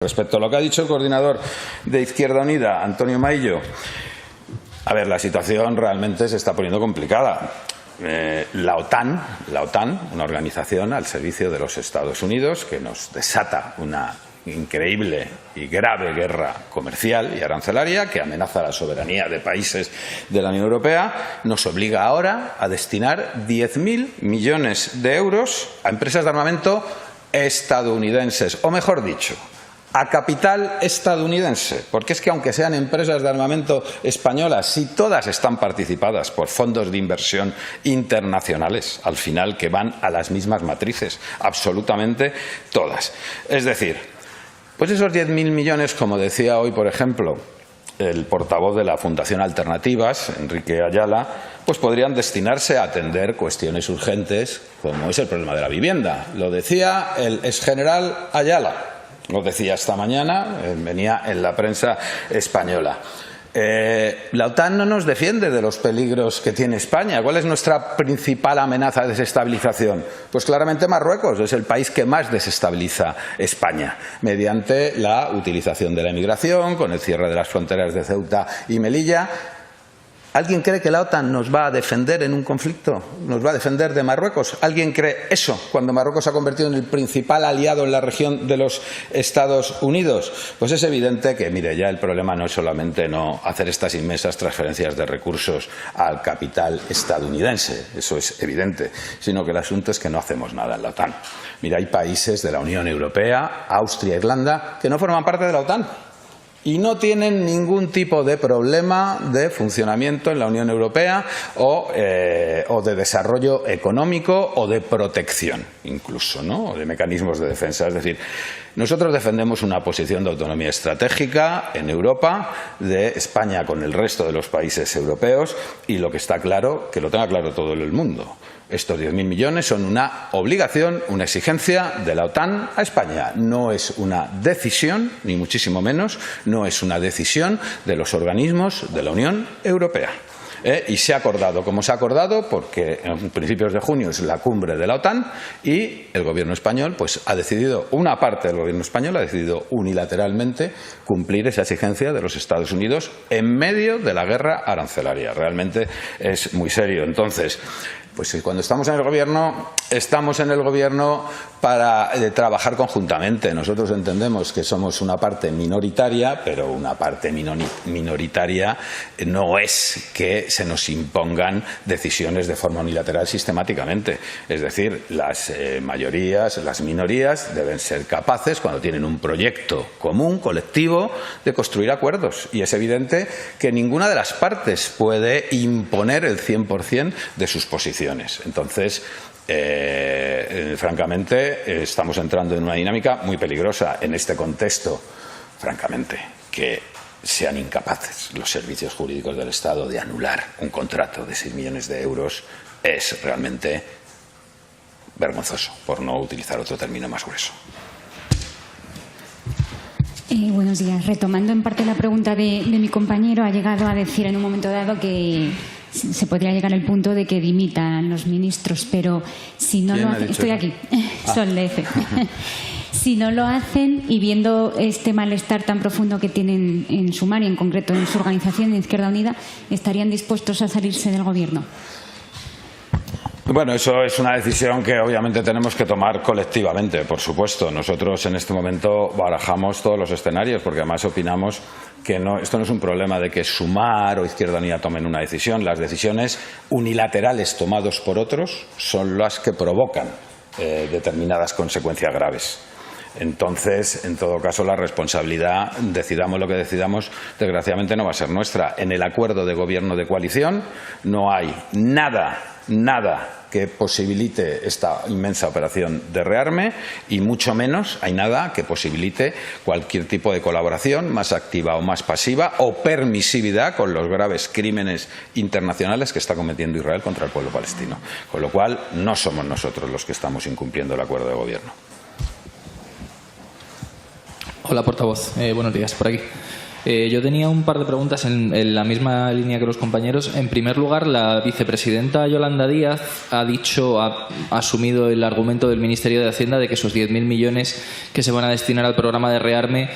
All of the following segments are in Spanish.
Respecto a lo que ha dicho el coordinador de Izquierda Unida, Antonio Maillo, a ver, la situación realmente se está poniendo complicada. La OTAN, una organización al servicio de los Estados Unidos que nos desata una increíble y grave guerra comercial y arancelaria que amenaza la soberanía de países de la Unión Europea, nos obliga ahora a destinar 10.000 millones de euros a empresas de armamento estadounidenses, o mejor dicho, a capital estadounidense, porque es que aunque sean empresas de armamento españolas, si todas están participadas por fondos de inversión internacionales, al final que van a las mismas matrices, absolutamente todas. Es decir, pues esos 10.000 millones, como decía hoy, por ejemplo, el portavoz de la Fundación Alternativas, Enrique Ayala, pues podrían destinarse a atender cuestiones urgentes, como es el problema de la vivienda. Lo decía el exgeneral Ayala. Lo decía esta mañana, venía en la prensa española. La OTAN no nos defiende de los peligros que tiene España. ¿Cuál es nuestra principal amenaza de desestabilización? Pues claramente Marruecos es el país que más desestabiliza España, mediante la utilización de la emigración, con el cierre de las fronteras de Ceuta y Melilla. ¿Alguien cree que la OTAN nos va a defender en un conflicto? ¿Nos va a defender de Marruecos? ¿Alguien cree eso cuando Marruecos se ha convertido en el principal aliado en la región de los Estados Unidos? Pues es evidente que, mire, ya el problema no es solamente no hacer estas inmensas transferencias de recursos al capital estadounidense, eso es evidente, sino que el asunto es que no hacemos nada en la OTAN. Mira, hay países de la Unión Europea, Austria, Irlanda, que no forman parte de la OTAN. Y no tienen ningún tipo de problema de funcionamiento en la Unión Europea o de desarrollo económico o de protección, incluso, ¿no? O de mecanismos de defensa. Es decir, nosotros defendemos una posición de autonomía estratégica en Europa, de España con el resto de los países europeos, y lo que está claro, que lo tenga claro todo el mundo. Estos 10.000 millones son una obligación, una exigencia de la OTAN a España. No es una decisión, ni muchísimo menos, no es una decisión de los organismos de la Unión Europea. Y se ha acordado como se ha acordado porque en principios de junio es la cumbre de la OTAN y el Gobierno español pues ha decidido, una parte del Gobierno español ha decidido unilateralmente cumplir esa exigencia de los Estados Unidos en medio de la guerra arancelaria. Realmente es muy serio. Entonces, pues cuando estamos en el Gobierno para trabajar conjuntamente. Nosotros entendemos que somos una parte minoritaria, pero una parte minoritaria no es que se nos impongan decisiones de forma unilateral sistemáticamente. Es decir, las mayorías, las minorías deben ser capaces, cuando tienen un proyecto común, colectivo, de construir acuerdos. Y es evidente que ninguna de las partes puede imponer el 100% de sus posiciones. Entonces, francamente, estamos entrando en una dinámica muy peligrosa en este contexto, francamente, que sean incapaces los servicios jurídicos del Estado de anular un contrato de 6 millones de euros es realmente vergonzoso, por no utilizar otro término más grueso. Buenos días. Retomando en parte la pregunta de mi compañero, ha llegado a decir en un momento dado que se podría llegar al punto de que dimitan los ministros, pero si no lo hacen... Estoy aquí, Sol de EFE. Si no lo hacen y viendo este malestar tan profundo que tienen en Sumar y en concreto en su organización de Izquierda Unida, ¿estarían dispuestos a salirse del Gobierno? Bueno, eso es una decisión que obviamente tenemos que tomar colectivamente, por supuesto. Nosotros en este momento barajamos todos los escenarios porque además opinamos que esto no es un problema de que Sumar o Izquierda Unida tomen una decisión. Las decisiones unilaterales tomadas por otros son las que provocan determinadas consecuencias graves. Entonces, en todo caso, la responsabilidad, decidamos lo que decidamos, desgraciadamente no va a ser nuestra. En el acuerdo de gobierno de coalición no hay nada que posibilite esta inmensa operación de rearme y mucho menos hay nada que posibilite cualquier tipo de colaboración más activa o más pasiva o permisividad con los graves crímenes internacionales que está cometiendo Israel contra el pueblo palestino. Con lo cual, no somos nosotros los que estamos incumpliendo el acuerdo de gobierno. Hola, portavoz. Buenos días, por aquí. Yo tenía un par de preguntas en la misma línea que los compañeros. En primer lugar, la vicepresidenta Yolanda Díaz ha asumido el argumento del Ministerio de Hacienda de que esos 10.000 millones que se van a destinar al programa de REARME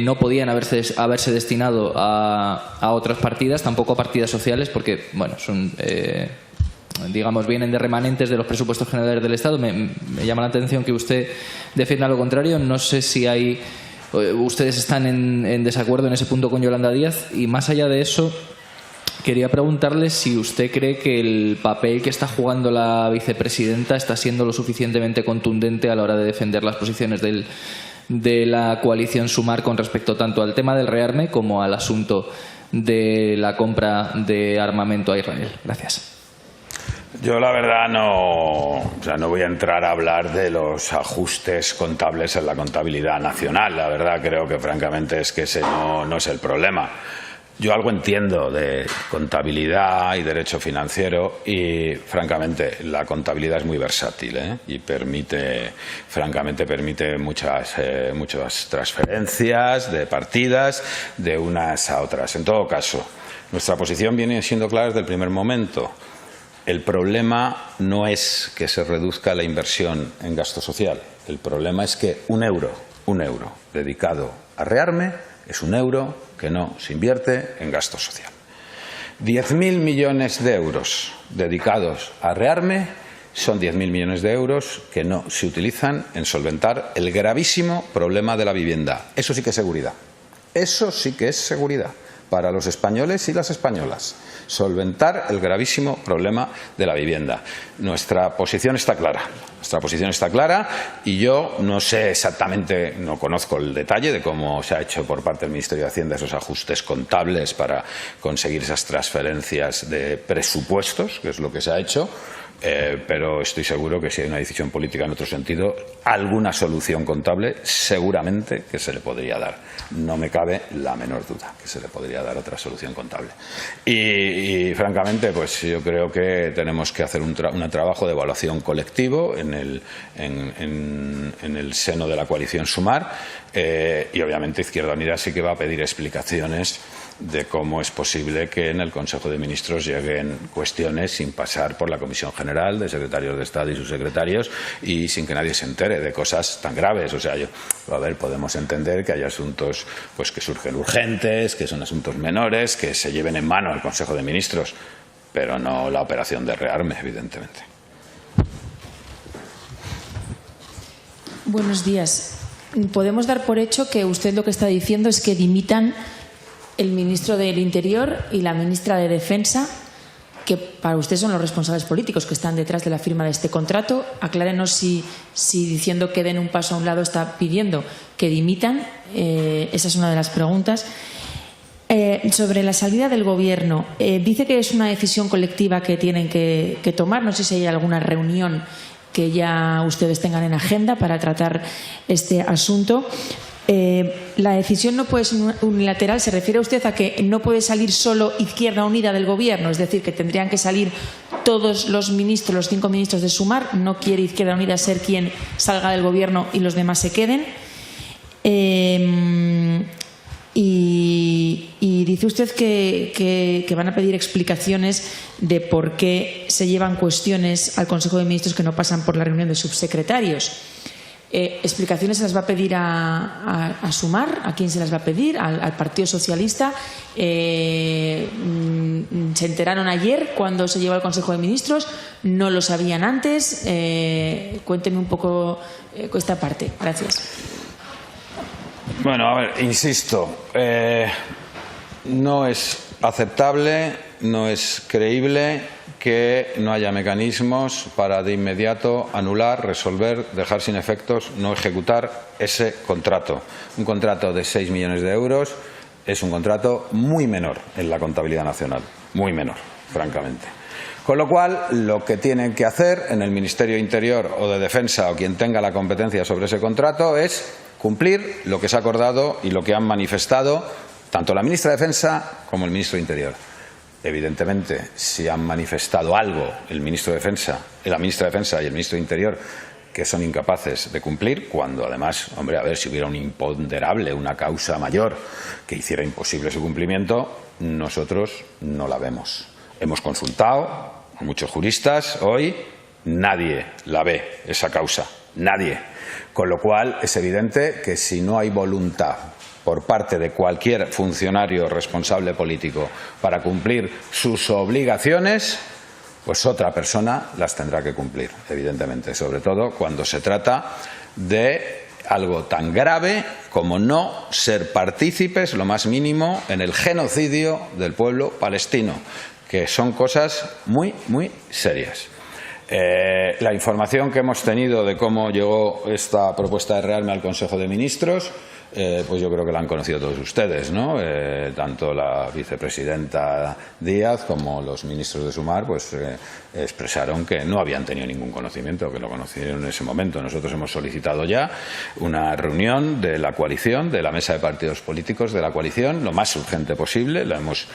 no podían haberse destinado a otras partidas, tampoco a partidas sociales, porque bueno, son digamos, vienen de remanentes de los presupuestos generales del Estado. Me llama la atención que usted defienda lo contrario. No sé si ustedes están en desacuerdo en ese punto con Yolanda Díaz. Y más allá de eso, quería preguntarle si usted cree que el papel que está jugando la vicepresidenta está siendo lo suficientemente contundente a la hora de defender las posiciones de la coalición Sumar con respecto tanto al tema del REARME como al asunto de la compra de armamento a Israel. Gracias. Yo la verdad no voy a entrar a hablar de los ajustes contables en la contabilidad nacional. La verdad creo que francamente es que ese no es el problema. Yo algo entiendo de contabilidad y derecho financiero y francamente la contabilidad es muy versátil, y francamente permite muchas transferencias de partidas de unas a otras. En todo caso, nuestra posición viene siendo clara desde el primer momento. El problema no es que se reduzca la inversión en gasto social. El problema es que un euro dedicado a REARME es un euro que no se invierte en gasto social. 10.000 millones de euros dedicados a REARME son 10.000 millones de euros que no se utilizan en solventar el gravísimo problema de la vivienda. Eso sí que es seguridad. Eso sí que es seguridad para los españoles y las españolas. Solventar el gravísimo problema de la vivienda. Nuestra posición está clara. Y yo no sé exactamente, no conozco el detalle de cómo se ha hecho por parte del Ministerio de Hacienda esos ajustes contables para conseguir esas transferencias de presupuestos, que es lo que se ha hecho. Pero estoy seguro que si hay una decisión política en otro sentido, alguna solución contable seguramente que se le podría dar. No me cabe la menor duda que se le podría dar otra solución contable. Y francamente, pues yo creo que tenemos que hacer un trabajo de evaluación colectivo en el seno de la coalición Sumar y obviamente Izquierda Unida sí que va a pedir explicaciones de cómo es posible que en el Consejo de Ministros lleguen cuestiones sin pasar por la Comisión General de Secretarios de Estado y sus secretarios y sin que nadie se entere de cosas tan graves. O sea, podemos entender que hay asuntos pues que surgen urgentes, que son asuntos menores, que se lleven en mano al Consejo de Ministros, pero no la operación de REARME, evidentemente. Buenos días. Podemos dar por hecho que usted lo que está diciendo es que dimitan el ministro del Interior y la ministra de Defensa, que para usted son los responsables políticos que están detrás de la firma de este contrato. Aclárenos si diciendo que den un paso a un lado está pidiendo que dimitan. Esa es una de las preguntas. Sobre la salida del Gobierno, dice que es una decisión colectiva que tienen que tomar. No sé si hay alguna reunión que ya ustedes tengan en agenda para tratar este asunto. La decisión no puede ser unilateral. ¿Se refiere usted a que no puede salir solo Izquierda Unida del Gobierno? Es decir, que tendrían que salir todos los ministros, los 5 ministros de Sumar. ¿No quiere Izquierda Unida ser quien salga del Gobierno y los demás se queden? Y dice usted que van a pedir explicaciones de por qué se llevan cuestiones al Consejo de Ministros que no pasan por la reunión de subsecretarios. ¿Explicaciones se las va a pedir a Sumar? ¿A quién se las va a pedir? ¿Al Partido Socialista? ¿Se enteraron ayer cuando se llevó al Consejo de Ministros? ¿No lo sabían antes? Cuénteme un poco esta parte. Gracias. Bueno, a ver, insisto, no es aceptable, no es creíble que no haya mecanismos para de inmediato anular, resolver, dejar sin efectos, no ejecutar ese contrato. Un contrato de 6 millones de euros es un contrato muy menor en la contabilidad nacional, muy menor, francamente. Con lo cual, lo que tienen que hacer en el Ministerio de Interior o de Defensa o quien tenga la competencia sobre ese contrato es cumplir lo que se ha acordado y lo que han manifestado tanto la ministra de Defensa como el ministro de Interior. Evidentemente, si han manifestado algo el ministro de Defensa, la ministra de Defensa y el ministro de Interior que son incapaces de cumplir, cuando además, hombre, a ver, si hubiera un imponderable, una causa mayor que hiciera imposible su cumplimiento, nosotros no la vemos. Hemos consultado a muchos juristas hoy, nadie la ve, esa causa, nadie. Con lo cual es evidente que si no hay voluntad por parte de cualquier funcionario responsable político para cumplir sus obligaciones, pues otra persona las tendrá que cumplir, evidentemente, sobre todo cuando se trata de algo tan grave como no ser partícipes, lo más mínimo, en el genocidio del pueblo palestino, que son cosas muy, muy serias. La información que hemos tenido de cómo llegó esta propuesta de rearme al Consejo de Ministros, pues yo creo que la han conocido todos ustedes, ¿no? Tanto la vicepresidenta Díaz como los ministros de Sumar pues expresaron que no habían tenido ningún conocimiento, que lo conocieron en ese momento. Nosotros hemos solicitado ya una reunión de la coalición, de la mesa de partidos políticos de la coalición, lo más urgente posible. La hemos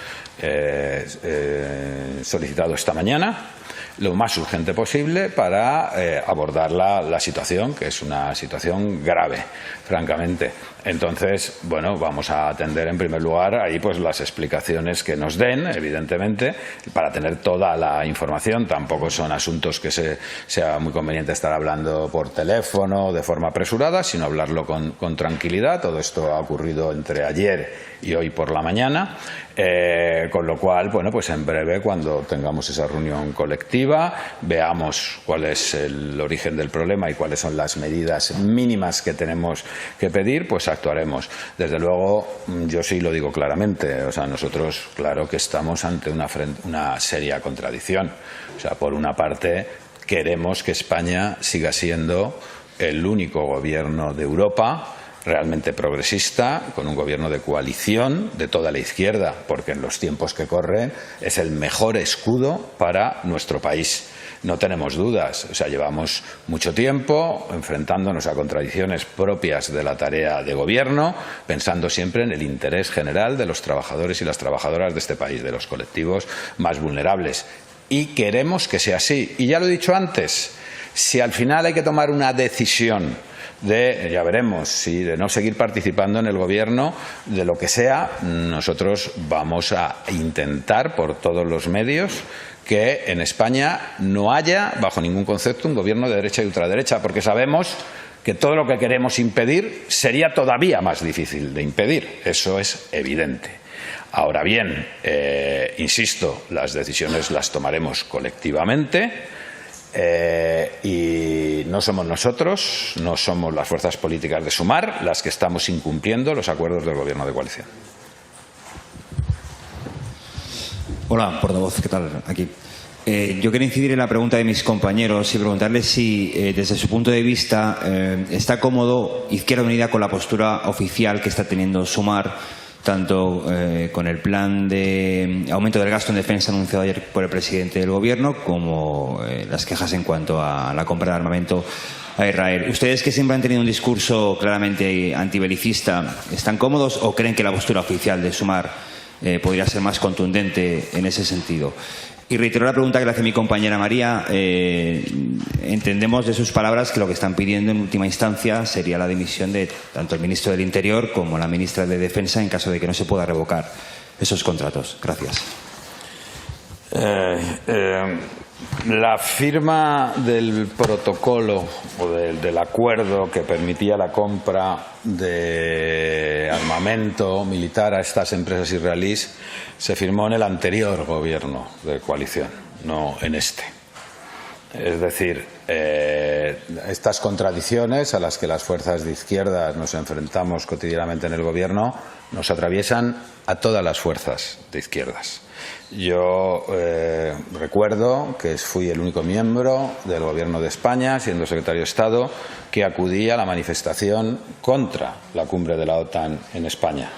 solicitado esta mañana, lo más urgente posible, para abordar la situación, que es una situación grave, francamente. Entonces, bueno, vamos a atender en primer lugar ahí pues las explicaciones que nos den, evidentemente, para tener toda la información. Tampoco son asuntos que sea muy conveniente estar hablando por teléfono de forma apresurada, sino hablarlo con tranquilidad. Todo esto ha ocurrido entre ayer y hoy por la mañana, con lo cual, bueno, pues en breve, cuando tengamos esa reunión colectiva, veamos cuál es el origen del problema y cuáles son las medidas mínimas que tenemos que pedir, pues actuaremos. Desde luego, yo sí lo digo claramente, o sea, nosotros, claro que estamos ante una seria contradicción. O sea, por una parte, queremos que España siga siendo el único gobierno de Europa realmente progresista, con un gobierno de coalición de toda la izquierda, porque en los tiempos que corren es el mejor escudo para nuestro país. No tenemos dudas, o sea, llevamos mucho tiempo enfrentándonos a contradicciones propias de la tarea de gobierno, pensando siempre en el interés general de los trabajadores y las trabajadoras de este país, de los colectivos más vulnerables. Y queremos que sea así. Y ya lo he dicho antes, si al final hay que tomar una decisión ya veremos, si de no seguir participando en el gobierno, de lo que sea, nosotros vamos a intentar por todos los medios que en España no haya, bajo ningún concepto, un gobierno de derecha y ultraderecha, porque sabemos que todo lo que queremos impedir sería todavía más difícil de impedir. Eso es evidente. Ahora bien, insisto, las decisiones las tomaremos colectivamente. Y no somos nosotros, no somos las fuerzas políticas de Sumar las que estamos incumpliendo los acuerdos del Gobierno de coalición. Hola, portavoz, ¿qué tal? Aquí. Yo quería incidir en la pregunta de mis compañeros y preguntarles si, desde su punto de vista, está cómodo Izquierda Unida con la postura oficial que está teniendo Sumar, tanto con el plan de aumento del gasto en defensa anunciado ayer por el presidente del Gobierno, como las quejas en cuanto a la compra de armamento a Israel. ¿Ustedes, que siempre han tenido un discurso claramente antibelicista, están cómodos o creen que la postura oficial de Sumar podría ser más contundente en ese sentido? Y reitero la pregunta que le hace mi compañera María. Entendemos de sus palabras que lo que están pidiendo en última instancia sería la dimisión de tanto el ministro del Interior como la ministra de Defensa en caso de que no se pueda revocar esos contratos. Gracias. La firma del protocolo o del acuerdo que permitía la compra de armamento militar a estas empresas israelíes se firmó en el anterior gobierno de coalición, no en este. Es decir, estas contradicciones a las que las fuerzas de izquierda nos enfrentamos cotidianamente en el gobierno nos atraviesan a todas las fuerzas de izquierdas. Yo recuerdo que fui el único miembro del Gobierno de España, siendo secretario de Estado, que acudí a la manifestación contra la cumbre de la OTAN en España.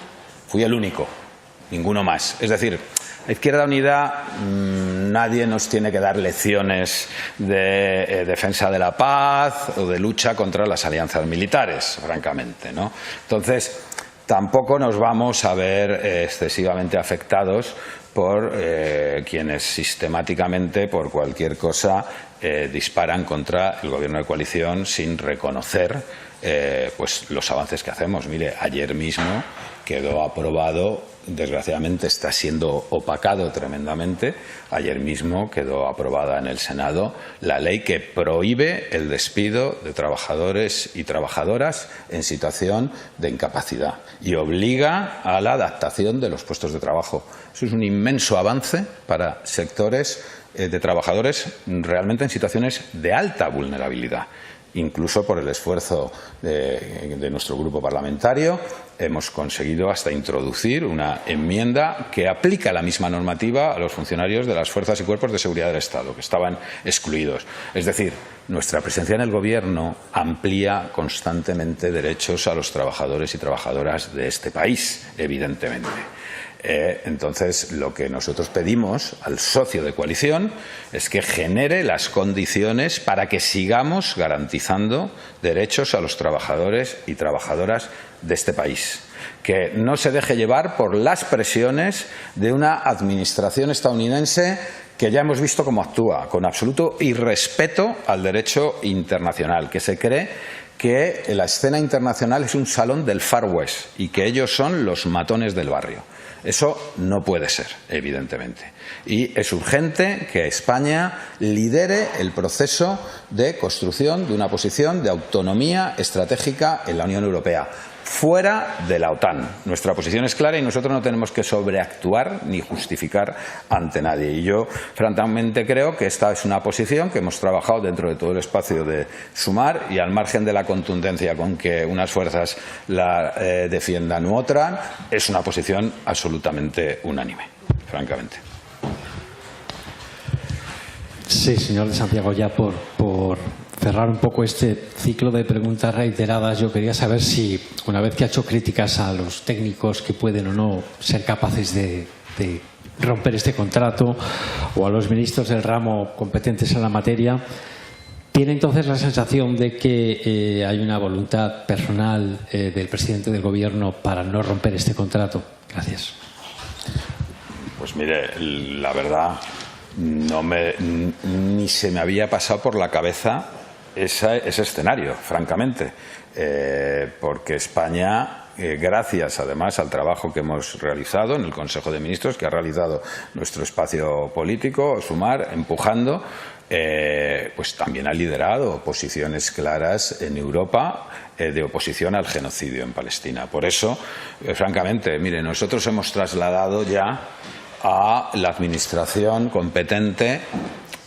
Fui el único, ninguno más. Es decir, la Izquierda Unida, nadie nos tiene que dar lecciones de defensa de la paz o de lucha contra las alianzas militares, francamente, ¿no? Entonces, tampoco nos vamos a ver excesivamente afectados por quienes sistemáticamente, por cualquier cosa, disparan contra el gobierno de coalición sin reconocer pues los avances que hacemos. Mire, ayer mismo quedó aprobado, desgraciadamente está siendo opacado tremendamente, ayer mismo quedó aprobada en el Senado la ley que prohíbe el despido de trabajadores y trabajadoras en situación de incapacidad y obliga a la adaptación de los puestos de trabajo. Eso es un inmenso avance para sectores de trabajadores realmente en situaciones de alta vulnerabilidad. Incluso por el esfuerzo de nuestro grupo parlamentario hemos conseguido hasta introducir una enmienda que aplica la misma normativa a los funcionarios de las fuerzas y cuerpos de seguridad del Estado, que estaban excluidos. Es decir, nuestra presencia en el Gobierno amplía constantemente derechos a los trabajadores y trabajadoras de este país, evidentemente. Entonces, lo que nosotros pedimos al socio de coalición es que genere las condiciones para que sigamos garantizando derechos a los trabajadores y trabajadoras de este país. Que no se deje llevar por las presiones de una administración estadounidense que ya hemos visto cómo actúa, con absoluto irrespeto al derecho internacional, que se cree que la escena internacional es un salón del Far West y que ellos son los matones del barrio. Eso no puede ser, evidentemente. Y es urgente que España lidere el proceso de construcción de una posición de autonomía estratégica en la Unión Europea, fuera de la OTAN. Nuestra posición es clara y nosotros no tenemos que sobreactuar ni justificar ante nadie. Y yo, francamente, creo que esta es una posición que hemos trabajado dentro de todo el espacio de Sumar y al margen de la contundencia con que unas fuerzas la defiendan u otras, es una posición absolutamente unánime, francamente. Sí, señor de Santiago, ya por cerrar un poco este ciclo de preguntas reiteradas, yo quería saber si, una vez que ha hecho críticas a los técnicos que pueden o no ser capaces de romper este contrato, o a los ministros del ramo competentes en la materia, ¿tiene entonces la sensación de que hay una voluntad personal del presidente del Gobierno para no romper este contrato? Gracias. Pues mire, la verdad, ni se me había pasado por la cabeza ese escenario, francamente, porque España, gracias además al trabajo que hemos realizado en el Consejo de Ministros, que ha realizado nuestro espacio político, Sumar, empujando, pues también ha liderado posiciones claras en Europa de oposición al genocidio en Palestina. Por eso, francamente, mire, nosotros hemos trasladado ya a la administración competente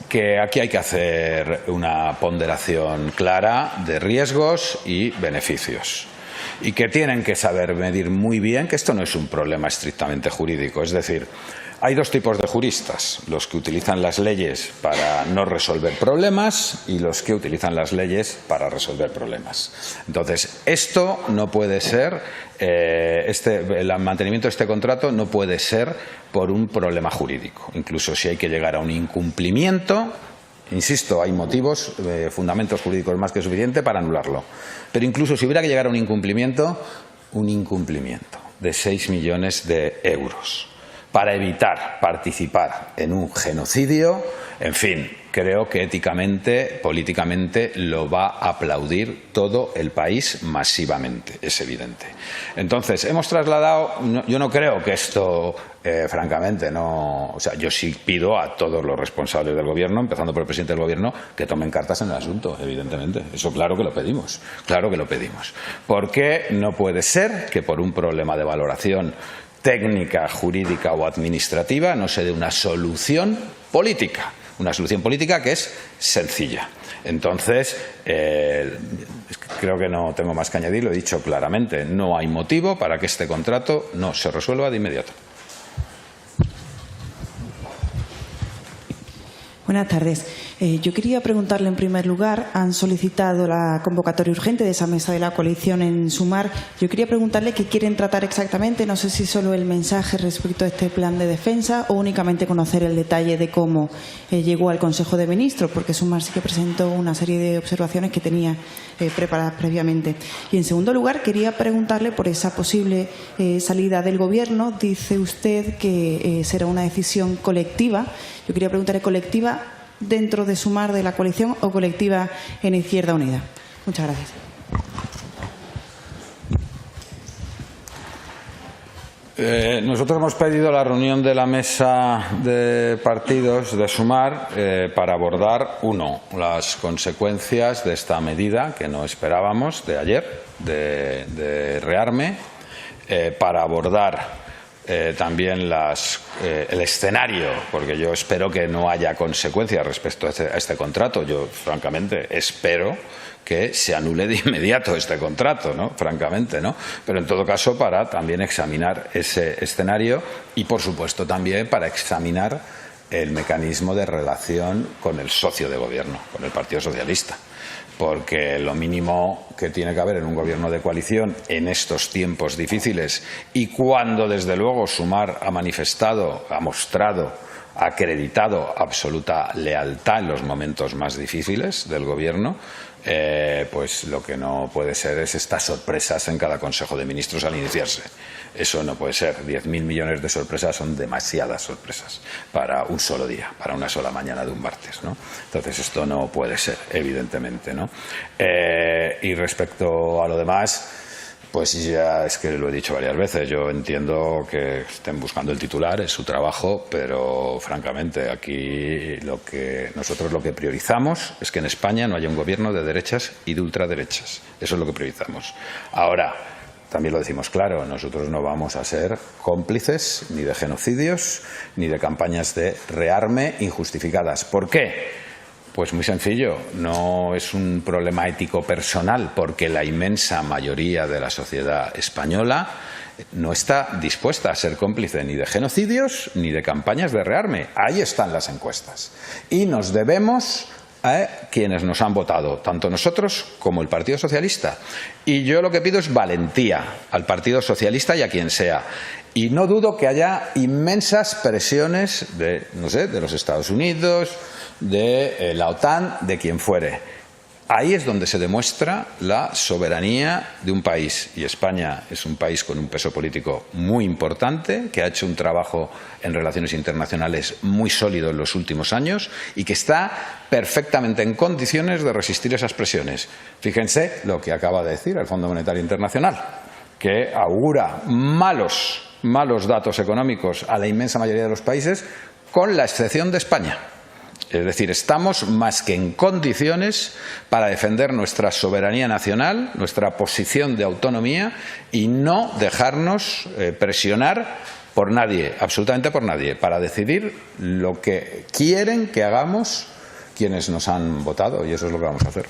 que aquí hay que hacer una ponderación clara de riesgos y beneficios y que tienen que saber medir muy bien que esto no es un problema estrictamente jurídico. Es decir, hay dos tipos de juristas, los que utilizan las leyes para no resolver problemas y los que utilizan las leyes para resolver problemas. Entonces, esto no puede ser, el mantenimiento de este contrato no puede ser por un problema jurídico. Incluso si hay que llegar a un incumplimiento, insisto, hay motivos, fundamentos jurídicos más que suficiente para anularlo. Pero incluso si hubiera que llegar a un incumplimiento de 6 millones de euros para evitar participar en un genocidio, en fin, creo que éticamente, políticamente, lo va a aplaudir todo el país masivamente, es evidente. Entonces, hemos trasladado, yo no creo que esto, francamente, no, o sea, yo sí pido a todos los responsables del Gobierno, empezando por el presidente del Gobierno, que tomen cartas en el asunto, evidentemente. Eso claro que lo pedimos, claro que lo pedimos. Porque no puede ser que por un problema de valoración técnica, jurídica o administrativa no se dé una solución política. Una solución política que es sencilla. Entonces, creo que no tengo más que añadir, lo he dicho claramente, no hay motivo para que este contrato no se resuelva de inmediato. Buenas tardes. Yo quería preguntarle en primer lugar, han solicitado la convocatoria urgente de esa mesa de la coalición en Sumar. Yo quería preguntarle qué quieren tratar exactamente, no sé si solo el mensaje respecto a este plan de defensa o únicamente conocer el detalle de cómo llegó al Consejo de Ministros, porque Sumar sí que presentó una serie de observaciones que tenía preparadas previamente. Y en segundo lugar, quería preguntarle por esa posible salida del Gobierno. Dice usted que será una decisión colectiva. Yo quería preguntarle, ¿colectiva dentro de Sumar de la coalición o colectiva en Izquierda Unida? Muchas gracias. Nosotros hemos pedido la reunión de la mesa de partidos de Sumar para abordar, uno, las consecuencias de esta medida que no esperábamos de ayer, de rearme, para abordar también el escenario, porque yo espero que no haya consecuencias respecto a este contrato. Yo, francamente, espero que se anule de inmediato este contrato, ¿no? Francamente, ¿no? Pero en todo caso para también examinar ese escenario y, por supuesto, también para examinar el mecanismo de relación con el socio de gobierno, con el Partido Socialista. Porque lo mínimo que tiene que haber en un gobierno de coalición en estos tiempos difíciles y cuando, desde luego, Sumar ha manifestado, ha mostrado, ha acreditado absoluta lealtad en los momentos más difíciles del gobierno, pues lo que no puede ser es estas sorpresas en cada Consejo de Ministros al iniciarse. Eso no puede ser. 10.000 millones de sorpresas son demasiadas sorpresas para un solo día, para una sola mañana de un martes, ¿no? Entonces esto no puede ser, evidentemente, ¿no? Y respecto a lo demás, pues ya es que lo he dicho varias veces. Yo entiendo que estén buscando el titular, es su trabajo, pero francamente aquí nosotros lo que priorizamos es que en España no haya un gobierno de derechas y de ultraderechas. Eso es lo que priorizamos. Ahora, también lo decimos claro, nosotros no vamos a ser cómplices ni de genocidios ni de campañas de rearme injustificadas. ¿Por qué? Pues muy sencillo, no es un problema ético personal, porque la inmensa mayoría de la sociedad española no está dispuesta a ser cómplice ni de genocidios ni de campañas de rearme. Ahí están las encuestas. Y nos debemos a quienes nos han votado, tanto nosotros como el Partido Socialista. Y yo lo que pido es valentía al Partido Socialista y a quien sea. Y no dudo que haya inmensas presiones de los Estados Unidos, de la OTAN, de quien fuere. Ahí es donde se demuestra la soberanía de un país. Y España es un país con un peso político muy importante, que ha hecho un trabajo en relaciones internacionales muy sólido en los últimos años y que está perfectamente en condiciones de resistir esas presiones. Fíjense lo que acaba de decir el Fondo Monetario Internacional, que augura malos datos económicos a la inmensa mayoría de los países, con la excepción de España. Es decir, estamos más que en condiciones para defender nuestra soberanía nacional, nuestra posición de autonomía y no dejarnos presionar por nadie, absolutamente por nadie, para decidir lo que quieren que hagamos quienes nos han votado, y eso es lo que vamos a hacer.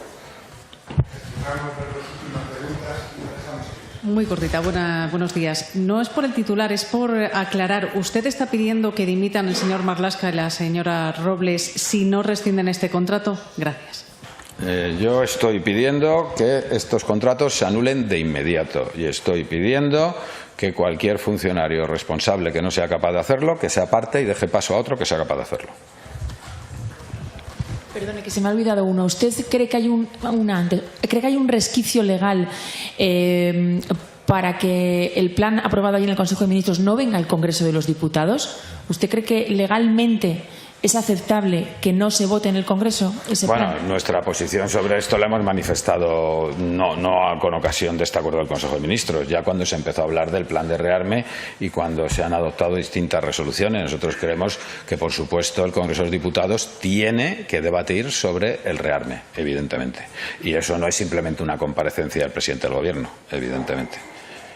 Muy cortita, buenos días. No es por el titular, es por aclarar. ¿Usted está pidiendo que dimitan el señor Marlaska y la señora Robles si no rescinden este contrato? Gracias. Yo estoy pidiendo que estos contratos se anulen de inmediato y estoy pidiendo que cualquier funcionario responsable que no sea capaz de hacerlo, que se aparte y deje paso a otro que sea capaz de hacerlo. Perdone, que se me ha olvidado uno. ¿Usted cree que hay un resquicio legal para que el plan aprobado ahí en el Consejo de Ministros no venga al Congreso de los Diputados? ¿Usted cree que legalmente es aceptable que no se vote en el Congreso ese plan? Bueno, nuestra posición sobre esto la hemos manifestado no con ocasión de este acuerdo del Consejo de Ministros, ya cuando se empezó a hablar del plan de rearme y cuando se han adoptado distintas resoluciones. Nosotros creemos que, por supuesto, el Congreso de los Diputados tiene que debatir sobre el rearme, evidentemente. Y eso no es simplemente una comparecencia del presidente del Gobierno, evidentemente.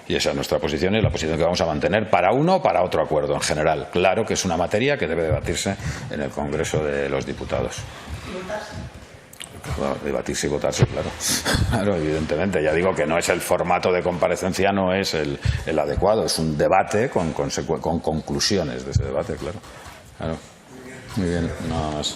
Y esa es nuestra posición y la posición que vamos a mantener para uno o para otro acuerdo en general. Claro que es una materia que debe debatirse en el Congreso de los Diputados. Claro, debatirse y votarse, claro. Claro, evidentemente. Ya digo que no es el formato de comparecencia, no es el adecuado. Es un debate con conclusiones de ese debate, claro. Muy bien, nada más.